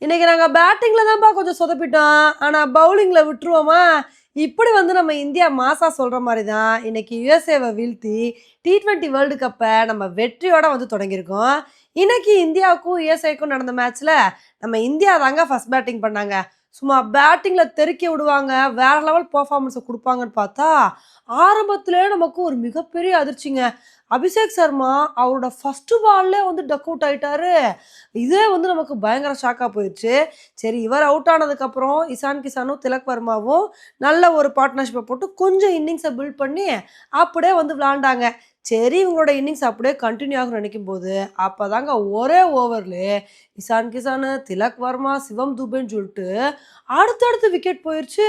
இன்னைக்கு நாங்க பேட்டிங்ல தான்ப்பா கொஞ்சம் சொதப்பிட்டோம். ஆனா பவுலிங்ல விட்டுருவோமா? இப்படி வந்து நம்ம இந்தியா மாசா சொல்ற மாரி தான் இன்னைக்கு யுஎஸ்ஏவ வீழ்த்தி T20 வேர்ல்டு கப்ப நம்ம வெற்றியோட வந்து தொடங்கியிருக்கோம். இன்னைக்கு இந்தியாவுக்கும் யுஎஸ்ஏக்கும் நடந்த மேட்ச்ல நம்ம இந்தியா தாங்க ஃபர்ஸ்ட் பேட்டிங் பண்ணாங்க. சும்மா பேட்டிங்ல தெறிக்க விடுவாங்க. வேற லெவல் பெர்ஃபார்மன்ஸ குடுப்பாங்கன்னு பார்த்தா, ஆரம்பத்திலேயே நமக்கு ஒரு மிகப்பெரிய அதிர்ச்சிங்க. அபிஷேக் சர்மா அவரோட ஃபர்ஸ்ட் பால்லே வந்து டக் அவுட் ஆயிட்டாரு. இதே வந்து நமக்கு பயங்கர ஷாக்கா போயிருச்சு. சரி இவர் அவுட் ஆனதுக்கப்புறம் இசான் கிசானும், திலக் வர்மாவும் நல்ல ஒரு பார்ட்னர்ஷிப்ப போட்டு கொஞ்சம் இன்னிங்ஸ பில்ட் பண்ணி அப்படியே வந்து விளையாண்டாங்க. சரி இவங்களோட இன்னிங்ஸ் அப்படியே கன்டின்யூ ஆகும்னு நினைக்கும்போது, அப்பதாங்க ஒரே ஓவர்லயே இசான் கிசானு, திலக் வர்மா, சிவம் துபேன்னு சொல்லிட்டு அடுத்தடுத்து விக்கெட் போயிருச்சு.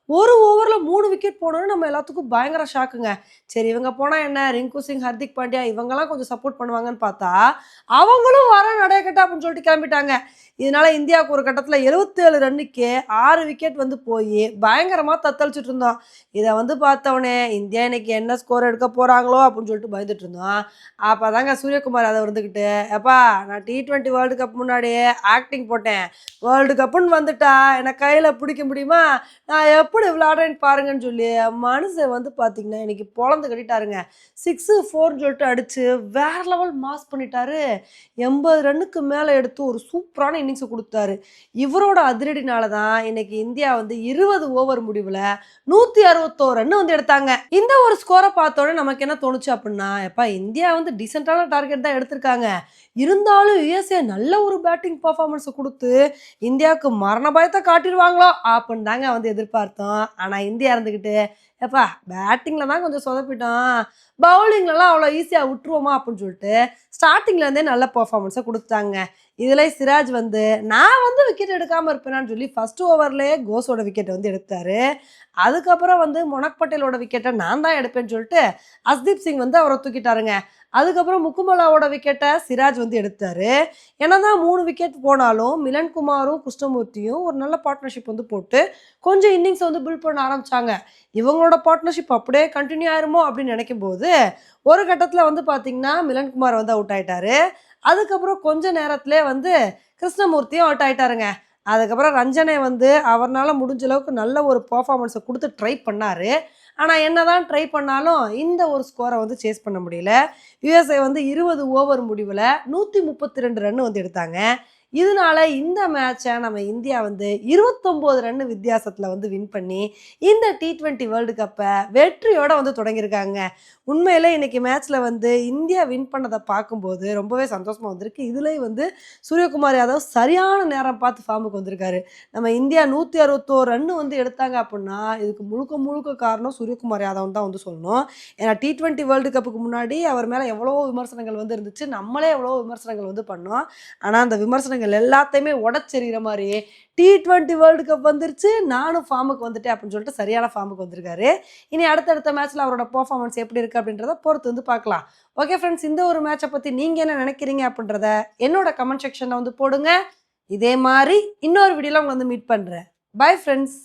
ஒரு ஓவர்ல 3 விக்கெட் போனோனே நம்ம எல்லாத்துக்கும் பயங்கர ஷாக்குங்க. சரி இவங்க போனா என்ன, ரிங்கு சிங், ஹர்திக் பாண்டியா இவங்கலாம் கொஞ்சம் சப்போர்ட் பண்ணுவாங்கன்னு பார்த்தா, அவங்களும் வரேன் நடையக்கட்டா அப்படின்னு சொல்லிட்டு கிளம்பிட்டாங்க. இதனால இந்தியாவுக்கு ஒரு கட்டத்துல 77 ரன்னுக்கே 6 விக்கெட் வந்து போய் பயங்கரமா தத்தளிச்சுட்டு இருந்தோம். இத வந்து பார்த்தவொடனே இந்தியா இன்னைக்கு என்ன ஸ்கோர் எடுக்க போறாங்களோ அப்படின்னு சொல்லிட்டு பயந்துட்டு இருந்தோம். அப்பதாங்க சூரியகுமார் யாதவ் இருந்துகிட்டு, "எப்பா நான் T20 வேர்ல்டு கப் முன்னாடியே ஆக்டிங் போட்டேன். வேர்ல்டு கப்புன்னு வந்துட்டா என்ன கையில பிடிக்க முடியுமா? நான் எப்படி விளையாடுறேன்னு பாருங்கன்னு" சொல்லி மனுஷன் வந்து பார்த்தீங்கன்னா இன்னைக்கு பொளந்து கட்டிட்டாருங்க. 6, 4ன்னு சொல்லிட்டு அடிச்சு வேற லெவல் மாஸ் பண்ணிட்டாரு. 80 ரன்னுக்கு மேல எடுத்து ஒரு சூப்பரான இன்னிங்ஸ குடுத்தாரு. இவரோட அதிரடினால தான் இன்னைக்கு இந்தியா வந்து 20 ஓவர் முடிவுல 161 ரன் வந்து எடுத்தாங்க. இந்த ஒரு ஸ்கோர பார்த்தோனே நமக்கு என்ன தோணுச்சு அப்படின்னா, எப்பா இந்தியா வந்து டீசென்ட்டான டார்கெட் தான் எடுத்திருக்காங்க. இருந்தாலும் யுஎஸ்ஏ நல்ல ஒரு பேட்டிங் பெர்ஃபார்மன்ஸ குடுத்து இந்தியாவுக்கு மரண பயத்த காட்டிருவாங்களோ அப்படின்னு தாங்க வந்து எதிர்பார்த்தோம். ஆனா இந்தியா இருந்துகிட்டு, எப்பா பேட்டிங்ல தான் கொஞ்சம் சொதப்பிட்டோம். பவுலிங்லலாம் அவ்வளோ ஈஸியா விட்டுருவோமா அப்படின்னு சொல்லிட்டு ஸ்டார்டிங்ல இருந்தே நல்ல பெர்ஃபார்மன்ஸ குடுத்தாங்க. இதுல சிராஜ் வந்து நான் வந்து விக்கெட் எடுக்காம இருப்பேனான்னு சொல்லி ஃபர்ஸ்ட் ஓவர்லயே கோஸோட விக்கெட் வந்து எடுத்தாரு. அதுக்கப்புறம் வந்து மொனக் பட்டேலோட விக்கெட்டை நான் தான் எடுப்பேன்னு சொல்லிட்டு அஸ்தீப் சிங் வந்து அவரை தூக்கிட்டாருங்க. அதுக்கப்புறம் முக்குமலாவோட விக்கெட்டை சிராஜ் வந்து எடுத்தாரு. என்னதான் 3 விக்கெட் போனாலும் மிலன் குமாரும் கிருஷ்ணமூர்த்தியும் ஒரு நல்ல பார்ட்னர்ஷிப் வந்து போட்டு கொஞ்சம் இன்னிங்ஸ் வந்து பில்ட் பண்ண ஆரம்பிச்சாங்க. இவங்களோட பார்ட்னர்ஷிப் அப்படியே கண்டினியூ ஆயிருமோ அப்படின்னு நினைக்கும் போது ஒரு கட்டத்துல வந்து பாத்தீங்கன்னா மிலன் குமார் வந்து அவுட் ஆயிட்டாரு. அதுக்கப்புறம் கொஞ்ச நேரத்திலே வந்து கிருஷ்ணமூர்த்தியும் அவுட் ஆயிட்டாருங்க. அதுக்கப்புறம் ரஞ்சனை வந்து அவர்னால முடிஞ்ச அளவுக்கு நல்ல ஒரு பெர்ஃபார்மன்ஸை கொடுத்து ட்ரை பண்ணாரு. ஆனா என்னதான் ட்ரை பண்ணாலும் இந்த ஒரு ஸ்கோரை வந்து சேஸ் பண்ண முடியல. யுஎஸ்ஏ வந்து 20 ஓவர் முடிவுல 132 ரன் வந்து எடுத்தாங்க. இதனால இந்த மேட்சை நம்ம இந்தியா வந்து 29 ரன் வித்தியாசத்துல வந்து வின் பண்ணி இந்த T20 வேர்ல்டு கப்பை வெற்றியோட வந்து தொடங்கியிருக்காங்க. உண்மையிலே இன்னைக்கு மேட்ச்ல வந்து இந்தியா வின் பண்ணதை பார்க்கும்போது ரொம்பவே சந்தோஷமா வந்திருக்கு. இதுலயும் வந்து சூரியகுமார் யாதவ் சரியான நேரம் பார்த்து ஃபார்முக்கு வந்திருக்காரு. நம்ம இந்தியா 161 ரன் வந்து எடுத்தாங்க அப்படின்னா இதுக்கு முழுக்க முழுக்க காரணம் சூரியகுமார் யாதவ் தான் வந்து சொல்லணும். ஏன்னா T20 வேர்ல்டு கப்புக்கு முன்னாடி அவர் மேல எவ்வளவோ விமர்சனங்கள் வந்து இருந்துச்சு. நம்மளே எவ்வளவோ விமர்சனங்கள் வந்து பண்ணோம். ஆனா அந்த விமர்சனங்கள் எல்லாத்தையுமே உடச்செறிகிற மாதிரி T20 வேர்ல்டு கப் வந்துருச்சு, நானும் ஃபார்முக்கு வந்துட்டேன் அப்படின்னு சொல்லிட்டு சரியான ஃபார்முக்கு வந்திருக்காரு. இனி அடுத்தடுத்த மேட்ச்ல அவரோட பெர்ஃபார்மன்ஸ் எப்படி இருக்கு அப்படின்றத பொறுத்து வந்து பார்க்கலாம். ஓகே ஃப்ரெண்ட்ஸ், இந்த ஒரு மேட்சை பத்தி நீங்க என்ன நினைக்கிறீங்க அப்படின்றத என்னோட கமெண்ட் செக்ஷன்ல வந்து போடுங்க. இதே மாதிரி இன்னொரு வீடியோல உங்களை வந்து மீட் பண்றேன். Bye friends.